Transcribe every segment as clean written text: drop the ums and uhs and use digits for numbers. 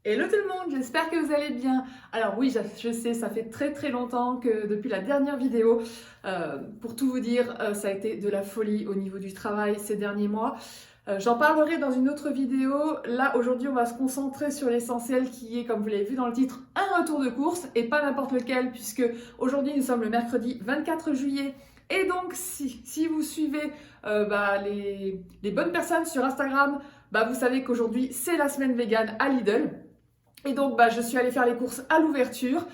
Hello tout le monde, j'espère que vous allez bien. Alors oui, je sais, ça fait très longtemps que depuis la dernière vidéo, pour tout vous dire, ça a été de la folie au niveau du travail ces derniers mois. J'en parlerai dans une autre vidéo. Là, aujourd'hui, on va se concentrer sur l'essentiel qui est, comme vous l'avez vu dans le titre, un retour de course et pas n'importe lequel, puisque aujourd'hui, nous sommes le mercredi 24 juillet. Et donc, si vous suivez les bonnes personnes sur Instagram, vous savez qu'aujourd'hui, c'est la semaine vegan à Lidl. Et donc, je suis allée faire les courses à l'ouverture.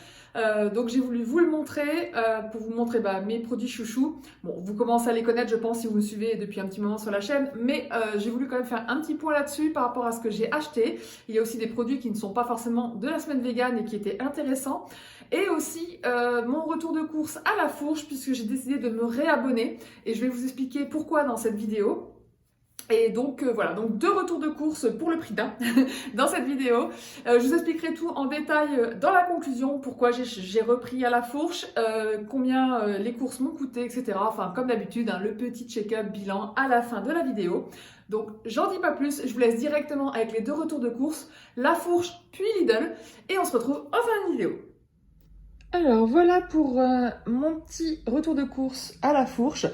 Donc, j'ai voulu vous le montrer pour vous montrer mes produits chouchous. Bon, vous commencez à les connaître, je pense, si vous me suivez depuis un petit moment sur la chaîne. Mais j'ai voulu quand même faire un petit point là-dessus par rapport à ce que j'ai acheté. Il y a aussi des produits qui ne sont pas forcément de la semaine vegan et qui étaient intéressants. Et aussi mon retour de course à la fourche, puisque j'ai décidé de me réabonner. Et je vais vous expliquer pourquoi dans cette vidéo. Et donc voilà, donc 2 retours de course pour le prix d'un dans cette vidéo. Je vous expliquerai tout en détail dans la conclusion, pourquoi j'ai repris à la fourche, combien les courses m'ont coûté, etc. Enfin, comme d'habitude, le petit check-up bilan à la fin de la vidéo. Donc, j'en dis pas plus, je vous laisse directement avec les 2 retours de course, la fourche puis Lidl, et on se retrouve en fin de vidéo. Alors voilà pour mon petit retour de course à la fourche.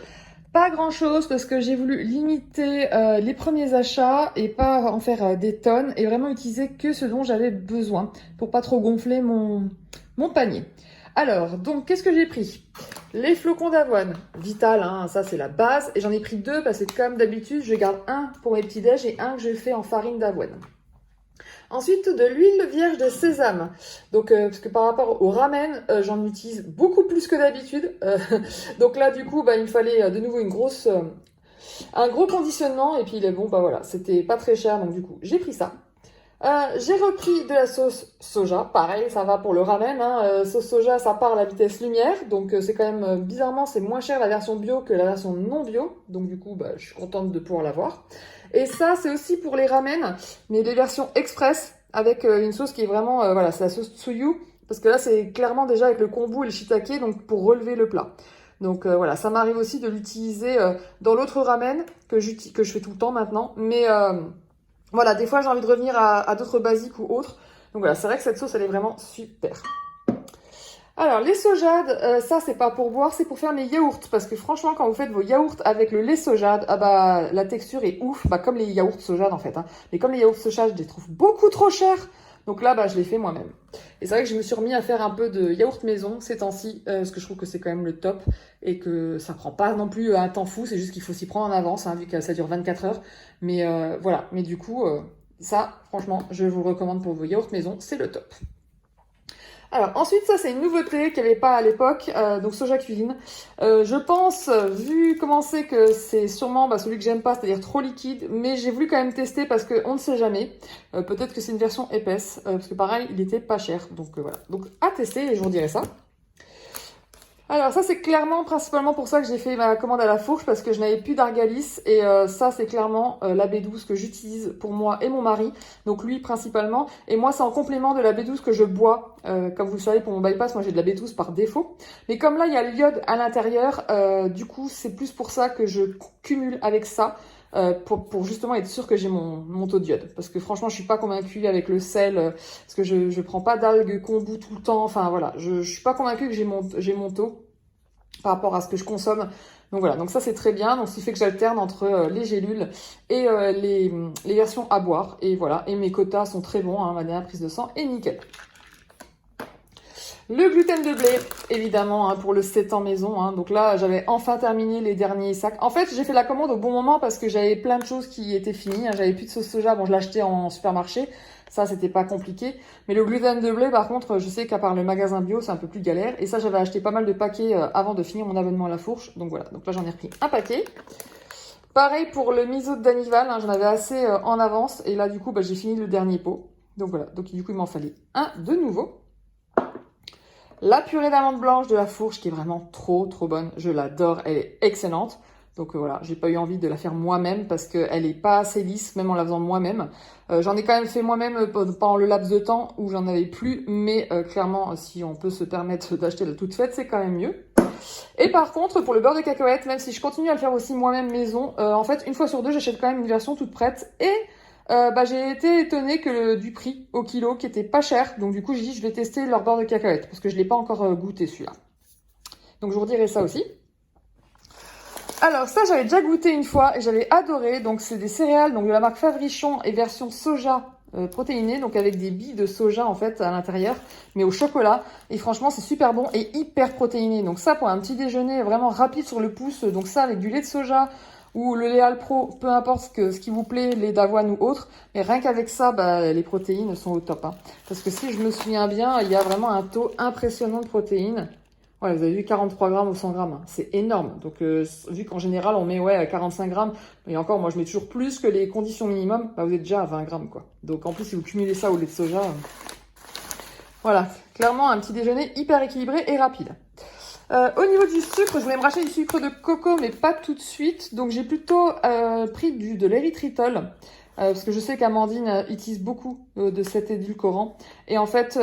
Pas grand chose parce que j'ai voulu limiter les premiers achats et pas en faire des tonnes et vraiment utiliser que ce dont j'avais besoin pour pas trop gonfler mon panier. Alors, donc, qu'est-ce que j'ai pris? Les flocons d'avoine, vital, ça c'est la base. Et j'en ai pris 2 parce que comme d'habitude, je garde un pour mes petits déj et un que je fais en farine d'avoine. Ensuite, de l'huile vierge de sésame. Donc, parce que par rapport au ramen, j'en utilise beaucoup plus que d'habitude. Donc là, du coup, il me fallait de nouveau un gros conditionnement. Et puis, bon, voilà, c'était pas très cher. Donc, du coup, j'ai pris ça. J'ai repris de la sauce soja. Pareil, ça va pour le ramen. Sauce soja, ça part à la vitesse lumière. Donc, c'est quand même, bizarrement, c'est moins cher la version bio que la version non bio. Donc, du coup, je suis contente de pouvoir l'avoir. Et ça, c'est aussi pour les ramen, mais les versions express avec une sauce qui est vraiment, c'est la sauce tsuyu. Parce que là, c'est clairement déjà avec le kombu et le shiitake, donc pour relever le plat. Donc voilà, ça m'arrive aussi de l'utiliser dans l'autre ramen que je fais tout le temps maintenant. Mais voilà, des fois, j'ai envie de revenir à d'autres basiques ou autres. Donc voilà, c'est vrai que cette sauce, elle est vraiment super. Alors, les sojades, ça, c'est pas pour boire, c'est pour faire mes yaourts. Parce que franchement, quand vous faites vos yaourts avec le lait sojade, la texture est ouf. Comme les yaourts sojades, en fait. Mais comme les yaourts sojades, je les trouve beaucoup trop chers. Donc là, je les fais moi-même. Et c'est vrai que je me suis remis à faire un peu de yaourt maison ces temps-ci. Parce que je trouve que c'est quand même le top. Et que ça prend pas non plus un temps fou. C'est juste qu'il faut s'y prendre en avance, vu que ça dure 24 heures. Mais voilà. Mais du coup, ça, franchement, je vous le recommande pour vos yaourts maison. C'est le top. Alors ensuite, ça c'est une nouveauté qu'il n'y avait pas à l'époque, donc soja cuisine. Je pense, vu comment c'est que c'est sûrement celui que j'aime pas, c'est-à-dire trop liquide, mais j'ai voulu quand même tester parce qu'on ne sait jamais. Peut-être que c'est une version épaisse, parce que pareil, il était pas cher. Donc voilà, donc à tester et je vous dirai ça. Alors ça c'est clairement principalement pour ça que j'ai fait ma commande à la fourche parce que je n'avais plus d'argalis et ça c'est clairement la B12 que j'utilise pour moi et mon mari, donc lui principalement, et moi c'est en complément de la B12 que je bois, comme vous le savez pour mon bypass, moi j'ai de la B12 par défaut, mais comme là il y a l'iode à l'intérieur, du coup c'est plus pour ça que je cumule avec ça. Pour justement être sûr que j'ai mon taux d'iode. Parce que franchement, je suis pas convaincue avec le sel, parce que je prends pas d'algues kombu tout le temps. Enfin voilà, je suis pas convaincue que j'ai mon taux par rapport à ce que je consomme. Donc voilà, donc ça c'est très bien. Donc ce qui fait que j'alterne entre les gélules et les versions à boire. Et voilà, et mes quotas sont très bons. Ma dernière prise de sang est nickel. Le gluten de blé, évidemment, pour le 7 ans maison. Donc là, j'avais enfin terminé les derniers sacs. En fait, j'ai fait la commande au bon moment parce que j'avais plein de choses qui étaient finies. J'avais plus de sauce soja. Bon, je l'achetais en supermarché. Ça, c'était pas compliqué. Mais le gluten de blé, par contre, je sais qu'à part le magasin bio, c'est un peu plus galère. Et ça, j'avais acheté pas mal de paquets avant de finir mon abonnement à la fourche. Donc voilà. Donc là, j'en ai repris un paquet. Pareil pour le miso de Danival. J'en avais assez en avance. Et là, du coup, j'ai fini le dernier pot. Donc voilà, donc du coup il m'en fallait un de nouveau. La purée d'amandes blanches de la Fourche qui est vraiment trop bonne. Je l'adore, elle est excellente. Donc voilà, j'ai pas eu envie de la faire moi-même parce qu'elle est pas assez lisse, même en la faisant moi-même. J'en ai quand même fait moi-même pendant le laps de temps où j'en avais plus. Mais clairement, si on peut se permettre d'acheter la toute faite, c'est quand même mieux. Et par contre, pour le beurre de cacahuète, même si je continue à le faire aussi moi-même maison, en fait, une fois sur deux, j'achète quand même une version toute prête. Et j'ai été étonnée du prix au kilo qui était pas cher. Donc du coup, j'ai dit je vais tester leur beurre de cacahuète parce que je l'ai pas encore goûté celui-là. Donc je vous redirai ça aussi. Alors ça, j'avais déjà goûté une fois et j'avais adoré. Donc c'est des céréales donc de la marque Favrichon et version soja protéinée, donc avec des billes de soja en fait à l'intérieur, mais au chocolat. Et franchement, c'est super bon et hyper protéiné. Donc ça, pour un petit déjeuner vraiment rapide sur le pouce, donc ça avec du lait de soja ou le lait Alpro, peu importe ce qui vous plaît, lait d'avoine ou autre. Mais rien qu'avec ça, les protéines sont au top. Hein. Parce que si je me souviens bien, il y a vraiment un taux impressionnant de protéines. Ouais, vous avez vu 43 grammes ou 100 grammes, hein. C'est énorme. Donc, vu qu'en général, on met 45 grammes, et encore, moi, je mets toujours plus que les conditions minimum, vous êtes déjà à 20 grammes, quoi. Donc, en plus, si vous cumulez ça au lait de soja, voilà, clairement, un petit déjeuner hyper équilibré et rapide. Au niveau du sucre, je voulais me racheter du sucre de coco, mais pas tout de suite. Donc, j'ai plutôt pris de l'érythritol. Parce que je sais qu'Amandine utilise beaucoup de cet édulcorant. Et en fait,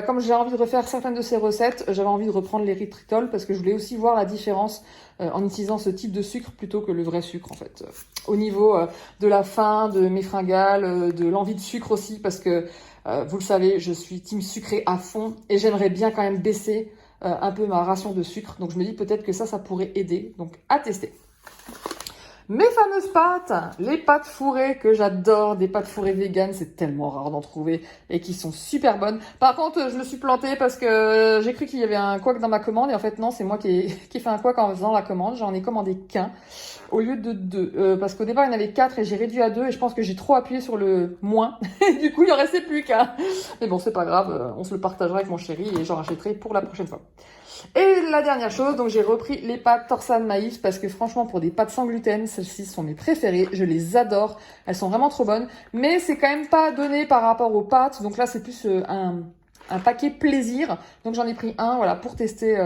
comme j'ai envie de refaire certaines de ses recettes, j'avais envie de reprendre l'érythritol parce que je voulais aussi voir la différence en utilisant ce type de sucre plutôt que le vrai sucre en fait. Au niveau de la faim, de mes fringales, de l'envie de sucre aussi parce que vous le savez, je suis team sucré à fond et j'aimerais bien quand même baisser un peu ma ration de sucre. Donc je me dis peut-être que ça pourrait aider. Donc à tester. Mes fameuses pâtes, les pâtes fourrées que j'adore, des pâtes fourrées véganes, c'est tellement rare d'en trouver et qui sont super bonnes. Par contre, je me suis plantée parce que j'ai cru qu'il y avait un couac dans ma commande et en fait non, c'est moi qui ai fait un couac en faisant la commande. J'en ai commandé qu'un au lieu de 2 parce qu'au départ il y en avait 4 et j'ai réduit à 2 et je pense que j'ai trop appuyé sur le moins et du coup il en restait plus qu'un. Mais bon, c'est pas grave, on se le partagera avec mon chéri et j'en rachèterai pour la prochaine fois. Et la dernière chose, donc j'ai repris les pâtes Torsan maïs parce que franchement pour des pâtes sans gluten, celles-ci sont mes préférées, je les adore, elles sont vraiment trop bonnes, mais c'est quand même pas donné par rapport aux pâtes, donc là c'est plus un paquet plaisir, donc j'en ai pris un voilà pour tester,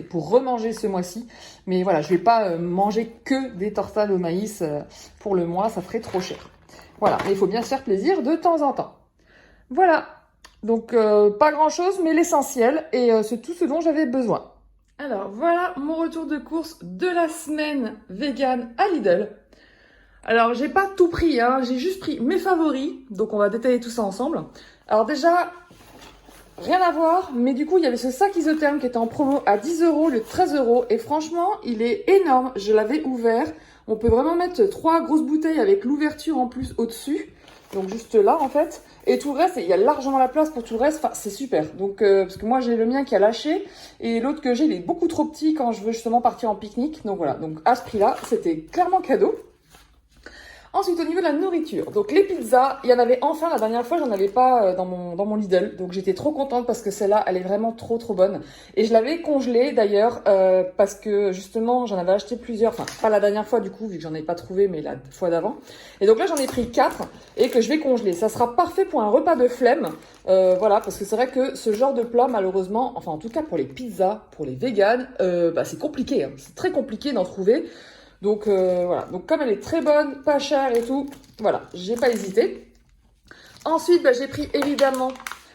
pour remanger ce mois-ci, mais voilà je vais pas manger que des torsades au maïs pour le mois, ça ferait trop cher. Voilà, mais il faut bien se faire plaisir de temps en temps. Voilà. Donc, pas grand-chose, mais l'essentiel. Et c'est tout ce dont j'avais besoin. Alors, voilà mon retour de course de la semaine vegan à Lidl. Alors, j'ai pas tout pris, hein. J'ai juste pris mes favoris. Donc, on va détailler tout ça ensemble. Alors déjà, rien à voir. Mais du coup, il y avait ce sac isotherme qui était en promo à 10 €, le 13 €. Et franchement, il est énorme. Je l'avais ouvert. On peut vraiment mettre 3 grosses bouteilles avec l'ouverture en plus au-dessus. Donc juste là en fait, et tout le reste, il y a largement la place pour tout le reste, enfin c'est super. Donc parce que moi j'ai le mien qui a lâché et l'autre que j'ai il est beaucoup trop petit quand je veux justement partir en pique-nique. Donc voilà, donc à ce prix-là, c'était clairement cadeau. Ensuite, au niveau de la nourriture, donc les pizzas, il y en avait enfin la dernière fois, j'en avais pas dans mon Lidl, donc j'étais trop contente parce que celle-là, elle est vraiment trop bonne. Et je l'avais congelée d'ailleurs parce que justement, j'en avais acheté plusieurs, enfin pas la dernière fois du coup, vu que j'en avais pas trouvé, mais la fois d'avant. Et donc là, j'en ai pris 4 et que je vais congeler. Ça sera parfait pour un repas de flemme, voilà, parce que c'est vrai que ce genre de plat, malheureusement, enfin en tout cas pour les pizzas, pour les véganes, c'est compliqué, hein. C'est très compliqué d'en trouver. Donc voilà, donc comme elle est très bonne, pas chère et tout, voilà, j'ai pas hésité. Ensuite, j'ai pris évidemment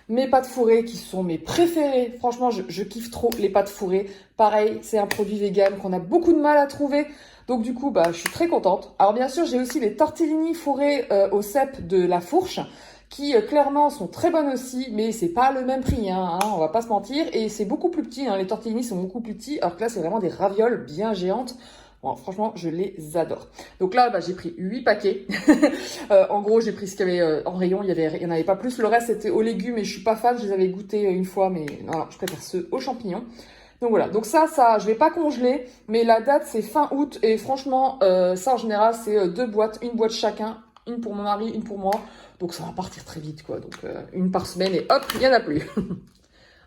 mes pâtes fourrées qui sont mes préférées. Franchement, je kiffe trop les pâtes fourrées. Pareil, c'est un produit vegan qu'on a beaucoup de mal à trouver. Donc du coup, je suis très contente. Alors bien sûr, j'ai aussi les tortellini fourrés au cèpe de la Fourche qui clairement sont très bonnes aussi, mais c'est pas le même prix, hein, on va pas se mentir. Et c'est beaucoup plus petit, hein, les tortellini sont beaucoup plus petits, alors que là, c'est vraiment des ravioles bien géantes. Bon, franchement, je les adore. Donc là, j'ai pris 8 paquets. En gros, j'ai pris ce qu'il y avait en rayon. Il y en avait pas plus. Le reste, c'était aux légumes et je suis pas fan. Je les avais goûtés une fois, mais non, je préfère ceux aux champignons. Donc voilà. Donc ça, je vais pas congeler. Mais la date, c'est fin août. Et franchement, ça, en général, c'est 2 boîtes. Une boîte chacun. Une pour mon mari, une pour moi. Donc ça va partir très vite, quoi. Donc une par semaine et hop, il y en a plus.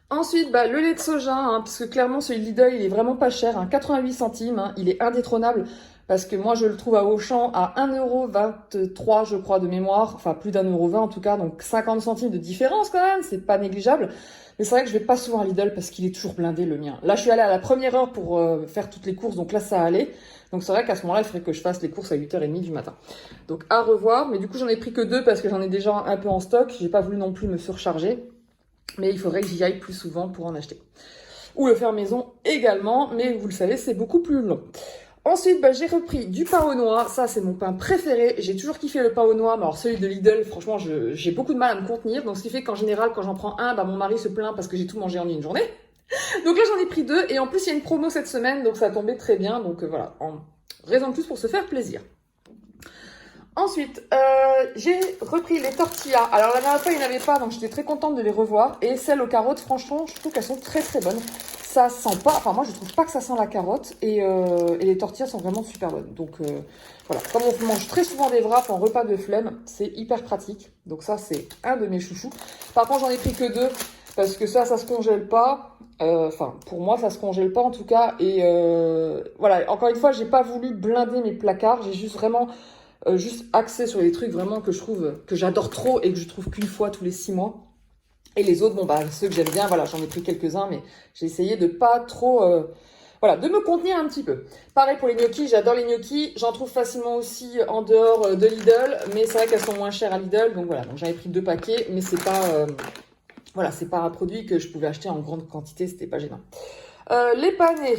Ensuite, le lait de soja, hein, parce que clairement, celui de Lidl, il est vraiment pas cher, hein, 88 centimes, hein, il est indétrônable. parce que moi je le trouve à Auchan à 1,23 € je crois de mémoire, enfin plus d'1,20 € en tout cas, donc 50 centimes de différence quand même, c'est pas négligeable. Mais c'est vrai que je vais pas souvent à Lidl parce qu'il est toujours blindé le mien. Là je suis allée à la première heure pour faire toutes les courses, donc là ça allait. Donc c'est vrai qu'à ce moment-là il faudrait que je fasse les courses à 8h30 du matin. Donc à revoir, mais du coup j'en ai pris que 2 parce que j'en ai déjà un peu en stock, j'ai pas voulu non plus me surcharger. Mais il faudrait que j'y aille plus souvent pour en acheter. Ou le faire maison également, mais vous le savez c'est beaucoup plus long. Ensuite, j'ai repris du pain aux noix. Ça, c'est mon pain préféré. J'ai toujours kiffé le pain aux noix. Mais alors, celui de Lidl, franchement, j'ai beaucoup de mal à me contenir. Donc, ce qui fait qu'en général, quand j'en prends un, mon mari se plaint parce que j'ai tout mangé en une journée. Donc là, j'en ai pris 2. Et en plus, il y a une promo cette semaine. Donc, ça a tombé très bien. Donc, voilà. En raison de plus pour se faire plaisir. Ensuite, j'ai repris les tortillas. Alors, la dernière fois, il n'y en avait pas. Donc, j'étais très contente de les revoir. Et celles aux carottes, franchement, je trouve qu'elles sont très, très bonnes. Ça sent pas, enfin moi je trouve pas que ça sent la carotte et les tortillas sont vraiment super bonnes. Donc voilà, comme on mange très souvent des wraps en repas de flemme, c'est hyper pratique. Donc ça c'est un de mes chouchous. Par contre j'en ai pris que 2 parce que ça se congèle pas. Enfin pour moi ça se congèle pas en tout cas. Et voilà, encore une fois j'ai pas voulu blinder mes placards, j'ai juste vraiment juste axé sur les trucs vraiment que je trouve que j'adore trop et que je trouve qu'une fois tous les 6 mois. Et les autres, ceux que j'aime bien, voilà, j'en ai pris quelques-uns, mais j'ai essayé de pas trop, voilà, de me contenir un petit peu. Pareil pour les gnocchis, j'adore les gnocchis, j'en trouve facilement aussi en dehors de Lidl, mais c'est vrai qu'elles sont moins chères à Lidl, donc voilà, donc j'avais pris 2 paquets, mais c'est pas, voilà, c'est pas un produit que je pouvais acheter en grande quantité, c'était pas gênant. Les panés,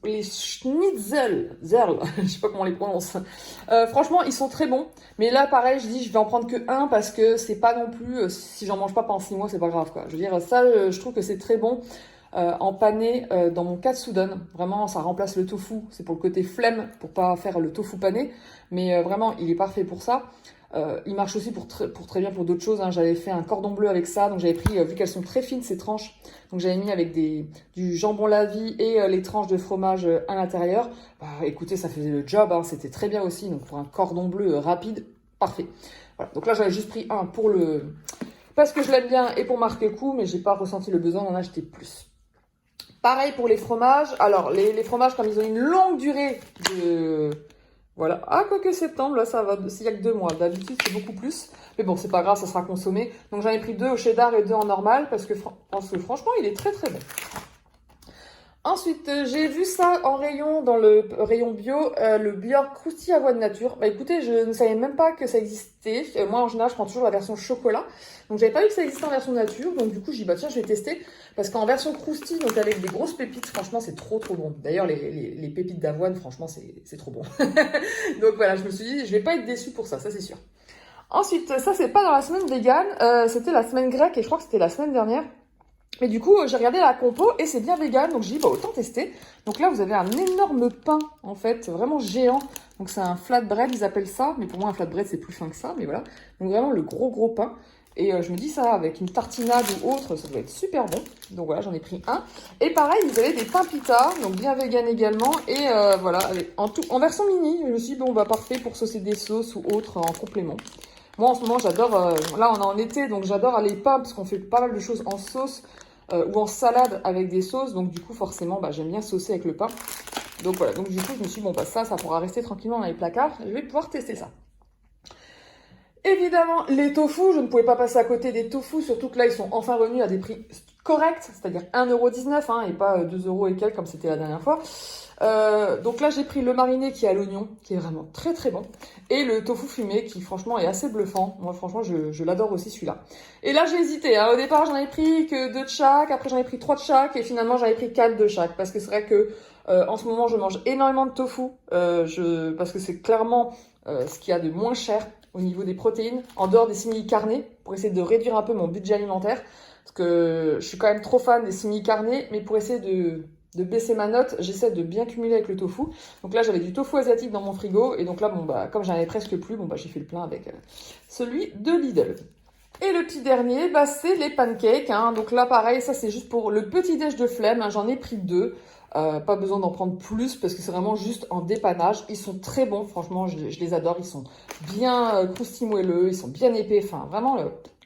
les schnitzel, zerl, je sais pas comment on les prononce. Franchement, ils sont très bons. Mais là, pareil, je dis, je vais en prendre que 1 parce que c'est pas non plus, si j'en mange pas pendant 6 mois, c'est pas grave, quoi. Je veux dire, ça, je trouve que c'est très bon en pané dans mon katsudon. Vraiment, ça remplace le tofu. C'est pour le côté flemme, pour pas faire le tofu pané. Mais vraiment, il est parfait pour ça. Il marche aussi pour très bien pour d'autres choses. Hein. J'avais fait un cordon bleu avec ça, donc j'avais pris, vu qu'elles sont très fines ces tranches, donc j'avais mis avec du jambon la vie et les tranches de fromage à l'intérieur. Écoutez, ça faisait le job, hein. C'était très bien aussi. Donc pour un cordon bleu rapide, parfait. Voilà. Donc là j'avais juste pris un parce que je l'aime bien et pour marquer le coup, mais j'ai pas ressenti le besoin d'en acheter plus. Pareil pour les fromages. Alors les fromages, comme ils ont une longue durée de voilà. Ah, quoique septembre, là, ça va. S'il y a que 2 mois. D'habitude, c'est beaucoup plus. Mais bon, c'est pas grave, ça sera consommé. Donc, j'en ai pris 2 au cheddar et 2 en normal parce que franchement, il est très très bon. Ensuite, j'ai vu ça en rayon, dans le rayon bio, le Björk Crousty Avoine Nature. Écoutez, je ne savais même pas que ça existait. Moi, en général, je prends toujours la version chocolat. Donc, j'avais pas vu que ça existait en version nature. Donc, du coup, j'ai dit, tiens, je vais tester. Parce qu'en version Crousty, donc avec des grosses pépites, franchement, c'est trop trop bon. D'ailleurs, les pépites d'avoine, franchement, c'est trop bon. Donc, voilà, je me suis dit, je vais pas être déçue pour ça c'est sûr. Ensuite, ça, c'est pas dans la semaine vegan. C'était la semaine grecque et je crois que c'était la semaine dernière. Mais du coup, j'ai regardé la compo et c'est bien vegan, donc j'ai dit, autant tester. Donc là, vous avez un énorme pain, en fait, vraiment géant. Donc c'est un flatbread, ils appellent ça. Mais pour moi, un flatbread, c'est plus fin que ça, mais voilà. Donc vraiment, le gros pain. Et je me dis ça, avec une tartinade ou autre, ça doit être super bon. Donc voilà, j'en ai pris 1. Et pareil, vous avez des pains pita, donc bien vegan également. Et voilà, en version mini, je me suis dit, bon, parfait pour saucer des sauces ou autre en complément. Moi, en ce moment, j'adore, là, on est en été, donc j'adore aller pain, parce qu'on fait pas mal de choses en sauce ou en salade avec des sauces. Donc, du coup, forcément, j'aime bien saucer avec le pain. Donc, voilà. Donc, du coup, je me suis dit, bon, ça pourra rester tranquillement dans les placards. Je vais pouvoir tester ça. Évidemment, les tofu, je ne pouvais pas passer à côté des tofu, surtout que là, ils sont enfin revenus à des prix corrects, c'est-à-dire 1,19 € et pas 2 € et quelques comme c'était la dernière fois. Donc là, j'ai pris le mariné qui est à l'oignon, qui est vraiment très très bon, et le tofu fumé qui franchement est assez bluffant. Moi, franchement, je l'adore aussi celui-là. Et là, j'ai hésité. Hein. Au départ, j'en avais pris que 2 de chaque, après j'en ai pris 3 de chaque, et finalement, j'en ai pris 4 de chaque, parce que c'est vrai que en ce moment, je mange énormément de tofu, parce que c'est clairement ce qu'il y a de moins cher au niveau des protéines, en dehors des simili carnés, pour essayer de réduire un peu mon budget alimentaire, parce que je suis quand même trop fan des simili carnés, mais pour essayer de baisser ma note, j'essaie de bien cumuler avec le tofu. Donc là, j'avais du tofu asiatique dans mon frigo, et donc là, comme j'en avais presque plus, j'ai fait le plein avec celui de Lidl. Et le petit dernier, c'est les pancakes. Hein. Donc là, pareil, ça c'est juste pour le petit déj de flemme. Hein. J'en ai pris 2. Pas besoin d'en prendre plus parce que c'est vraiment juste en dépannage. Ils sont très bons, franchement, je les adore. Ils sont bien croustilles moelleux, ils sont bien épais. Enfin, vraiment,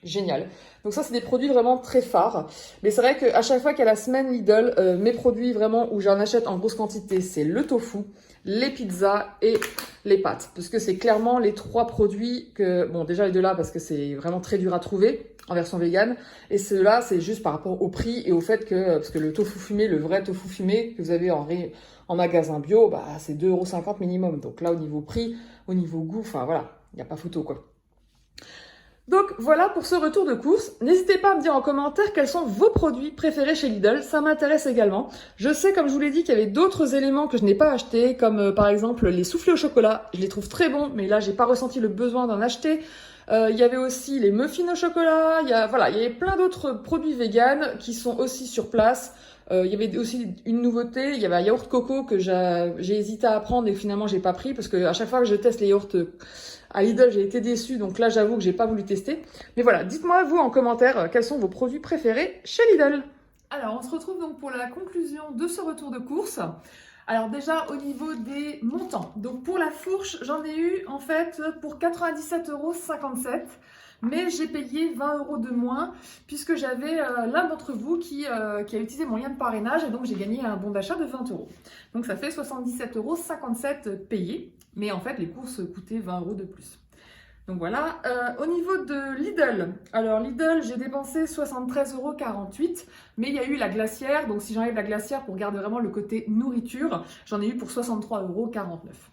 génial. Donc ça, c'est des produits vraiment très phares. Mais c'est vrai qu'à chaque fois qu'il y a la semaine Lidl, mes produits vraiment où j'en achète en grosse quantité, c'est le tofu, les pizzas et les pâtes. Parce que c'est clairement les 3 produits que... Bon, déjà les 2 là, parce que c'est vraiment très dur à trouver en version végane. Et ceux-là, c'est juste par rapport au prix et au fait que... Parce que le tofu fumé, le vrai tofu fumé que vous avez en magasin bio, bah, c'est 2,50 € minimum. Donc là, au niveau prix, au niveau goût, enfin voilà, il n'y a pas photo quoi. Donc voilà pour ce retour de course. N'hésitez pas à me dire en commentaire quels sont vos produits préférés chez Lidl, ça m'intéresse également. Je sais, comme je vous l'ai dit, qu'il y avait d'autres éléments que je n'ai pas achetés, comme par exemple les soufflés au chocolat. Je les trouve très bons, mais là j'ai pas ressenti le besoin d'en acheter. Il y avait aussi les muffins au chocolat, il y avait plein d'autres produits véganes qui sont aussi sur place. Il y avait aussi une nouveauté, il y avait un yaourt coco que j'ai hésité à prendre et finalement j'ai pas pris parce que à chaque fois que je teste les yaourts à Lidl, j'ai été déçue, donc là j'avoue que j'ai pas voulu tester. Mais voilà, dites-moi vous en commentaire quels sont vos produits préférés chez Lidl. Alors, on se retrouve donc pour la conclusion de ce retour de course. Alors déjà au niveau des montants, donc pour la fourche, j'en ai eu en fait pour 97,57 €, mais j'ai payé 20 € de moins puisque j'avais l'un d'entre vous qui a utilisé mon lien de parrainage et donc j'ai gagné un bon d'achat de 20 €. Donc ça fait 77,57 € payés, mais en fait les courses coûtaient 20 € de plus. Donc voilà, au niveau de Lidl, alors Lidl, j'ai dépensé 73,48 €, mais il y a eu la glacière, donc si j'enlève la glacière pour garder vraiment le côté nourriture, j'en ai eu pour 63,49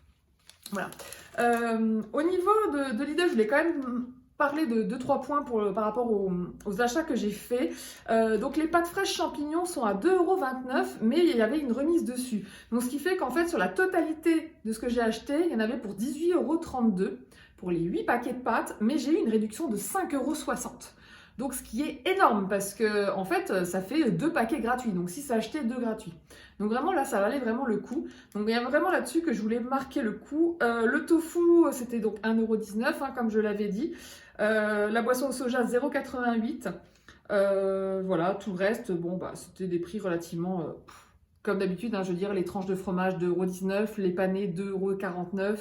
€. Voilà. Au niveau de Lidl, je voulais quand même parler de 2-3 points par rapport aux achats que j'ai faits. Donc les pâtes fraîches champignons sont à 2,29 €, mais il y avait une remise dessus. Donc ce qui fait qu'en fait, sur la totalité de ce que j'ai acheté, il y en avait pour 18,32 € pour les 8 paquets de pâtes, mais j'ai eu une réduction de 5,60 €. Donc ce qui est énorme parce que en fait ça fait 2 paquets gratuits, donc si ça acheté 2 gratuits. Donc vraiment là ça valait vraiment le coup. Donc il y a vraiment là-dessus que je voulais marquer le coup. Le tofu c'était donc 1,19 € comme je l'avais dit. La boisson au soja 0,88 €. Voilà, tout le reste, bon bah c'était des prix relativement comme d'habitude, hein, je veux dire les tranches de fromage 2,19 €, les panés 2,49 €.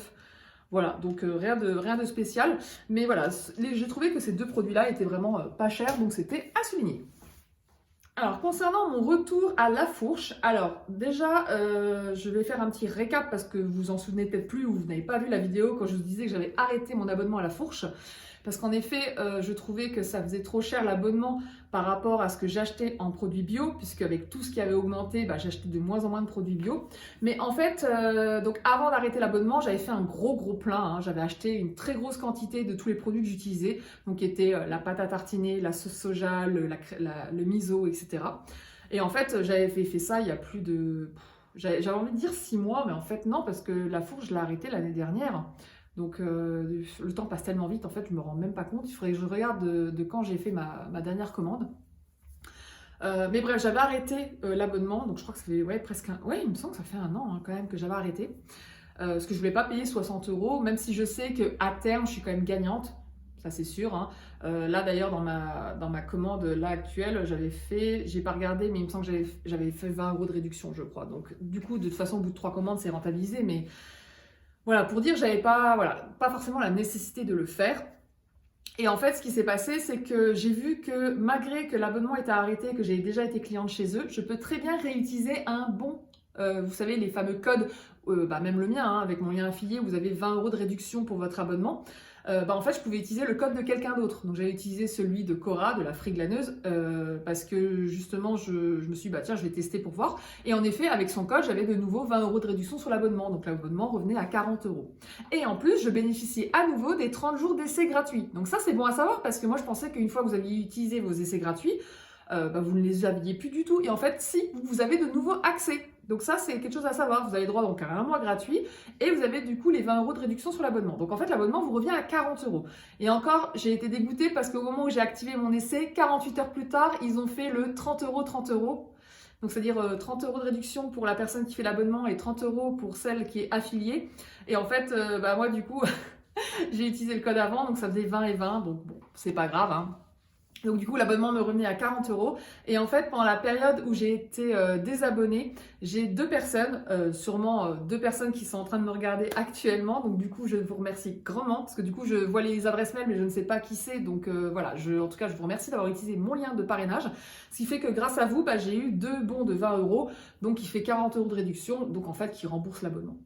Voilà, donc rien de spécial. Mais voilà, j'ai trouvé que ces 2 produits-là étaient vraiment pas chers, donc c'était à souligner. Alors, concernant mon retour à la fourche, alors déjà, je vais faire un petit récap parce que vous vous en souvenez peut-être plus ou vous n'avez pas vu la vidéo quand je vous disais que j'avais arrêté mon abonnement à la fourche. Parce qu'en effet, je trouvais que ça faisait trop cher l'abonnement par rapport à ce que j'achetais en produits bio, puisque avec tout ce qui avait augmenté, bah, j'achetais de moins en moins de produits bio. Mais en fait, donc avant d'arrêter l'abonnement, j'avais fait un gros plein, hein. J'avais acheté une très grosse quantité de tous les produits que j'utilisais, donc qui étaient la pâte à tartiner, la sauce soja, le miso, etc. Et en fait, j'avais fait ça il y a plus de... J'avais envie de dire 6 mois, mais en fait non, parce que la fourche, je l'ai arrêtée l'année dernière. Donc le temps passe tellement vite, en fait, je me rends même pas compte. Il faudrait que je regarde de quand j'ai fait ma dernière commande. Mais bref, j'avais arrêté l'abonnement, donc je crois que ça fait presque un... Ouais, il me semble que ça fait un an hein, quand même que j'avais arrêté. Parce que je voulais pas payer 60 €, même si je sais qu'à terme, je suis quand même gagnante. Ça c'est sûr. Hein. Là d'ailleurs, dans ma commande là actuelle, j'ai pas regardé, mais il me semble que j'avais fait 20 € de réduction, je crois. Donc du coup, de toute façon, au bout de 3 commandes, c'est rentabilisé, mais... Voilà, pour dire, j'avais pas forcément la nécessité de le faire. Et en fait, ce qui s'est passé, c'est que j'ai vu que malgré que l'abonnement était arrêté, que j'ai déjà été cliente chez eux, je peux très bien réutiliser un bon, vous savez, les fameux codes, même le mien, hein, avec mon lien affilié, vous avez 20 € de réduction pour votre abonnement. En fait, je pouvais utiliser le code de quelqu'un d'autre. Donc, j'avais utilisé celui de Cora, de la friglaneuse, parce que justement, je me suis dit, bah tiens, je vais tester pour voir. Et en effet, avec son code, j'avais de nouveau 20 € de réduction sur l'abonnement. Donc, l'abonnement revenait à 40 €. Et en plus, je bénéficiais à nouveau des 30 jours d'essai gratuits. Donc, ça, c'est bon à savoir parce que moi, je pensais qu'une fois que vous aviez utilisé vos essais gratuits, vous ne les aviez plus du tout. Et en fait, si, vous avez de nouveau accès. Donc ça, c'est quelque chose à savoir. Vous avez droit donc à un mois gratuit et vous avez du coup les 20 € de réduction sur l'abonnement. Donc en fait, l'abonnement vous revient à 40 €. Et encore, j'ai été dégoûtée parce qu'au moment où j'ai activé mon essai, 48 heures plus tard, ils ont fait le 30 €, 30 €. Donc c'est-à-dire 30 € de réduction pour la personne qui fait l'abonnement et 30 € pour celle qui est affiliée. Et en fait, moi du coup, j'ai utilisé le code avant, donc ça faisait 20 et 20. Donc bon, c'est pas grave, hein. Donc du coup, l'abonnement me revenait à 40 €. Et en fait, pendant la période où j'ai été désabonnée, j'ai deux personnes, sûrement deux personnes qui sont en train de me regarder actuellement. Donc du coup, je vous remercie grandement parce que du coup, je vois les adresses mail, mais je ne sais pas qui c'est. Donc voilà, en tout cas, je vous remercie d'avoir utilisé mon lien de parrainage. Ce qui fait que grâce à vous, j'ai eu deux bons de 20 €. Donc il fait 40 € de réduction. Donc en fait, qui rembourse l'abonnement.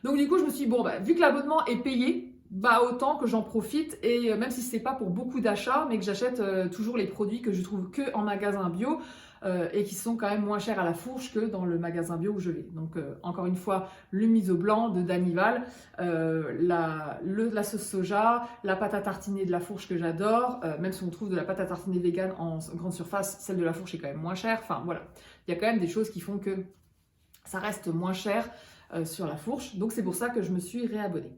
Donc du coup, je me suis dit, bon, vu que l'abonnement est payé, autant que j'en profite et même si c'est pas pour beaucoup d'achats, mais que j'achète toujours les produits que je trouve que en magasin bio et qui sont quand même moins chers à la fourche que dans le magasin bio où je vais. Donc encore une fois, le miso blanc de Danival, la sauce soja, la pâte à tartiner de la fourche que j'adore, même si on trouve de la pâte à tartiner vegan en grande surface, celle de la fourche est quand même moins chère. Enfin voilà, il y a quand même des choses qui font que ça reste moins cher sur la fourche. Donc c'est pour ça que je me suis réabonnée.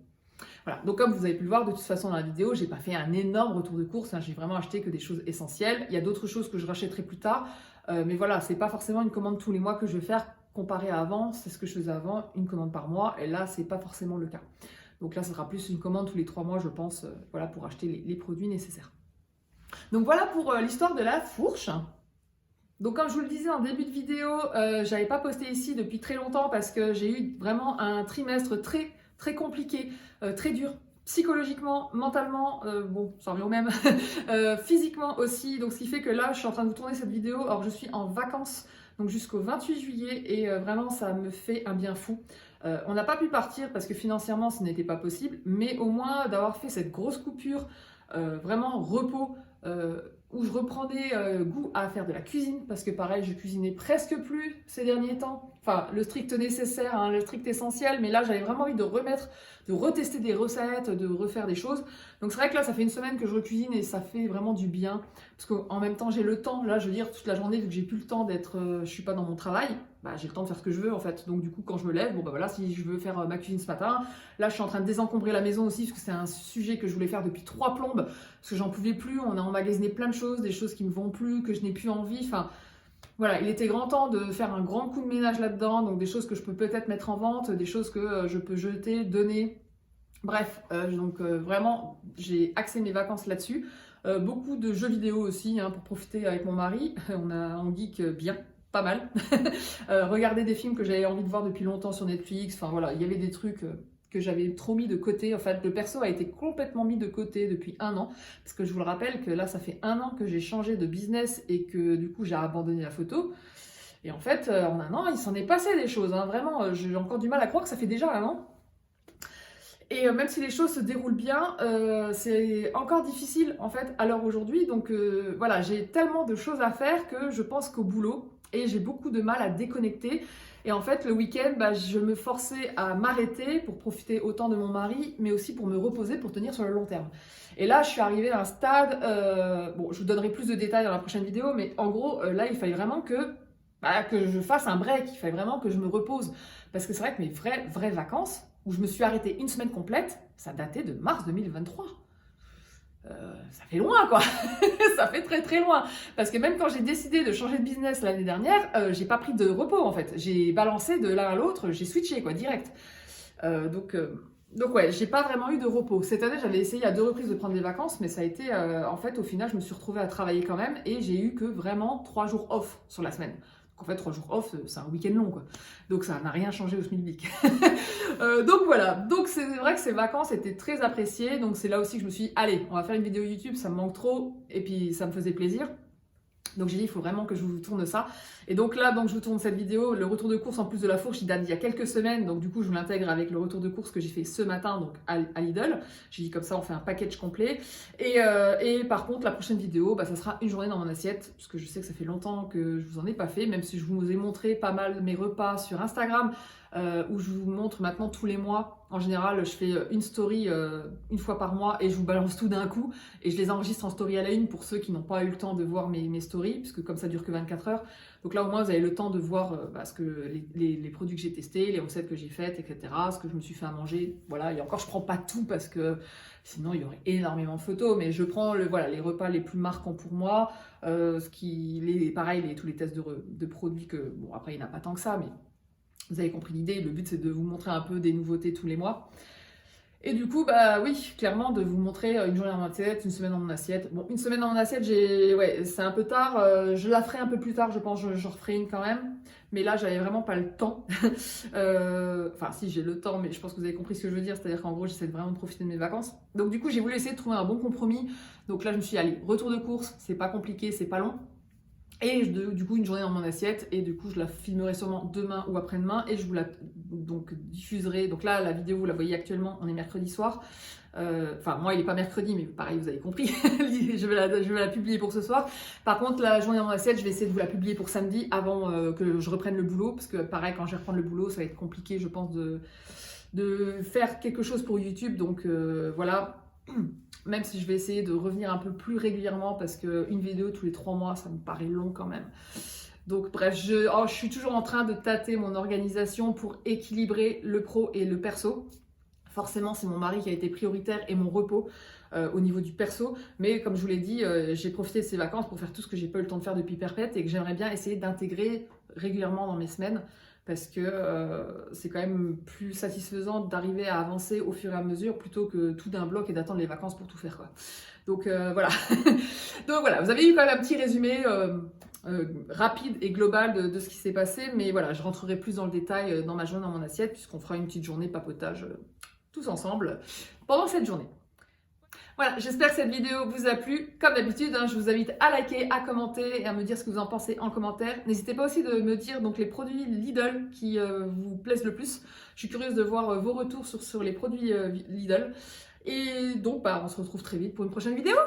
Voilà, donc comme vous avez pu le voir, de toute façon dans la vidéo, j'ai pas fait un énorme retour de course, j'ai vraiment acheté que des choses essentielles. Il y a d'autres choses que je rachèterai plus tard, mais voilà, c'est pas forcément une commande tous les mois que je vais faire comparé à avant, c'est ce que je faisais avant, une commande par mois, et là c'est pas forcément le cas. Donc là, ça sera plus une commande tous les 3 mois, je pense, voilà, pour acheter les produits nécessaires. Donc voilà pour l'histoire de la fourche. Donc comme je vous le disais en début de vidéo, j'avais pas posté ici depuis très longtemps parce que j'ai eu vraiment un trimestre très compliqué, très dur, psychologiquement, mentalement, bon, ça revient au même, physiquement aussi. Donc ce qui fait que là, je suis en train de vous tourner cette vidéo, alors je suis en vacances, donc jusqu'au 28 juillet, et vraiment, ça me fait un bien fou. On n'a pas pu partir parce que financièrement, ce n'était pas possible, mais au moins d'avoir fait cette grosse coupure, vraiment repos, où je reprenais goût à faire de la cuisine, parce que pareil, je cuisinais presque plus ces derniers temps. Enfin, le strict nécessaire, hein, le strict essentiel, mais là, j'avais vraiment envie de retester des recettes, de refaire des choses. Donc c'est vrai que là, ça fait une semaine que je recuisine et ça fait vraiment du bien, parce qu'en même temps, j'ai le temps. Là, je veux dire, toute la journée, vu que j'ai plus le temps d'être, je suis pas dans mon travail, j'ai le temps de faire ce que je veux en fait. Donc du coup, quand je me lève, bon voilà, si je veux faire ma cuisine ce matin, là, je suis en train de désencombrer la maison aussi, parce que c'est un sujet que je voulais faire depuis 3 plombes, parce que j'en pouvais plus. On a emmagasiné plein de choses, des choses qui me vont plus, que je n'ai plus envie. Enfin, voilà, il était grand temps de faire un grand coup de ménage là-dedans. Donc des choses que je peux peut-être mettre en vente, des choses que je peux jeter, donner. Bref, vraiment, j'ai axé mes vacances là-dessus. Beaucoup de jeux vidéo aussi, hein, pour profiter avec mon mari. On geek bien, pas mal. Regarder des films que j'avais envie de voir depuis longtemps sur Netflix. Enfin voilà, il y avait des trucs que j'avais trop mis de côté. En fait, le perso a été complètement mis de côté depuis 1 an. Parce que je vous le rappelle que là, ça fait 1 an que j'ai changé de business et que du coup, j'ai abandonné la photo. Et en fait, en 1 an, il s'en est passé des choses. Hein. Vraiment, j'ai encore du mal à croire que ça fait déjà 1 an. Et même si les choses se déroulent bien, c'est encore difficile en fait à l'heure aujourd'hui. Donc voilà, j'ai tellement de choses à faire que je pense qu'au boulot et j'ai beaucoup de mal à déconnecter. Et en fait, le week-end, je me forçais à m'arrêter pour profiter autant de mon mari, mais aussi pour me reposer, pour tenir sur le long terme. Et là, je suis arrivée à un stade, bon, je vous donnerai plus de détails dans la prochaine vidéo, mais en gros, là, il fallait vraiment que je fasse un break, il fallait vraiment que je me repose. Parce que c'est vrai que mes vraies vacances, où je me suis arrêtée une semaine complète, ça datait de mars 2023. Ça fait loin quoi, ça fait très loin. Parce que même quand j'ai décidé de changer de business l'année dernière, j'ai pas pris de repos en fait. J'ai balancé de l'un à l'autre, j'ai switché quoi, direct. Donc ouais, j'ai pas vraiment eu de repos. Cette année, j'avais essayé à 2 reprises de prendre des vacances, mais ça a été, en fait, au final, je me suis retrouvée à travailler quand même et j'ai eu que vraiment 3 jours off sur la semaine. Donc en fait, 3 jours off, c'est un week-end long quoi. Donc ça n'a rien changé au SMIC. Donc voilà, donc c'est vrai que ces vacances étaient très appréciées, donc c'est là aussi que je me suis dit, allez, on va faire une vidéo YouTube, ça me manque trop, et puis ça me faisait plaisir. Donc j'ai dit, il faut vraiment que je vous tourne ça. Et donc là, je vous tourne cette vidéo. Le retour de course en plus de la fourche, il date d'il y a quelques semaines. Donc du coup, je l'intègre avec le retour de course que j'ai fait ce matin donc à Lidl. J'ai dit comme ça, on fait un package complet. Et par contre, la prochaine vidéo, ça sera une journée dans mon assiette. Parce que je sais que ça fait longtemps que je vous en ai pas fait. Même si je vous ai montré pas mal mes repas sur Instagram. Où je vous montre maintenant tous les mois. En général, je fais une story une fois par mois et je vous balance tout d'un coup. Et je les enregistre en story à la une pour ceux qui n'ont pas eu le temps de voir mes stories, puisque comme ça dure que 24 heures. Donc là, au moins, vous avez le temps de voir les produits que j'ai testés, les recettes que j'ai faites, etc. Ce que je me suis fait à manger. Voilà, et encore, je prends pas tout parce que sinon, il y aurait énormément de photos. Mais je prends les repas les plus marquants pour moi. Pareil, tous les tests de produits que... Bon, après, il n'y en a pas tant que ça, mais... Vous avez compris l'idée, le but c'est de vous montrer un peu des nouveautés tous les mois. Et du coup, bah oui, clairement, de vous montrer une journée dans mon assiette, une semaine dans mon assiette. Bon, une semaine dans mon assiette, ouais, c'est un peu tard. Je la ferai un peu plus tard, je pense, je referai une quand même. Mais là, j'avais vraiment pas le temps. Enfin, si, j'ai le temps, mais je pense que vous avez compris ce que je veux dire. C'est-à-dire qu'en gros, j'essaie de vraiment profiter de mes vacances. Donc du coup, j'ai voulu essayer de trouver un bon compromis. Donc là, je me suis dit, allez, retour de course, c'est pas compliqué, c'est pas long. Et du coup, une journée dans mon assiette, et du coup, je la filmerai sûrement demain ou après-demain, et je vous la donc, diffuserai. Donc là, la vidéo, vous la voyez actuellement, on est mercredi soir. Enfin, moi, il n'est pas mercredi, mais pareil, vous avez compris. je vais la publier pour ce soir. Par contre, la journée dans mon assiette, je vais essayer de vous la publier pour samedi, avant que je reprenne le boulot, parce que pareil, quand je vais reprendre le boulot, ça va être compliqué, je pense, de faire quelque chose pour YouTube. Donc voilà. Même si je vais essayer de revenir un peu plus régulièrement parce qu'une vidéo tous les 3 mois, ça me paraît long quand même. Donc bref, je suis toujours en train de tâter mon organisation pour équilibrer le pro et le perso. Forcément, c'est mon mari qui a été prioritaire et mon repos au niveau du perso. Mais comme je vous l'ai dit, j'ai profité de ces vacances pour faire tout ce que j'ai pas eu le temps de faire depuis perpète et que j'aimerais bien essayer d'intégrer régulièrement dans mes semaines. Parce que c'est quand même plus satisfaisant d'arriver à avancer au fur et à mesure plutôt que tout d'un bloc et d'attendre les vacances pour tout faire, quoi. Donc voilà. Donc voilà, vous avez eu quand même un petit résumé rapide et global de ce qui s'est passé. Mais voilà, je rentrerai plus dans le détail dans ma journée dans mon assiette puisqu'on fera une petite journée papotage tous ensemble pendant cette journée. Voilà, j'espère que cette vidéo vous a plu. Comme d'habitude, je vous invite à liker, à commenter et à me dire ce que vous en pensez en commentaire. N'hésitez pas aussi de me dire donc, les produits Lidl qui vous plaisent le plus. Je suis curieuse de voir vos retours sur les produits Lidl. Et donc, on se retrouve très vite pour une prochaine vidéo.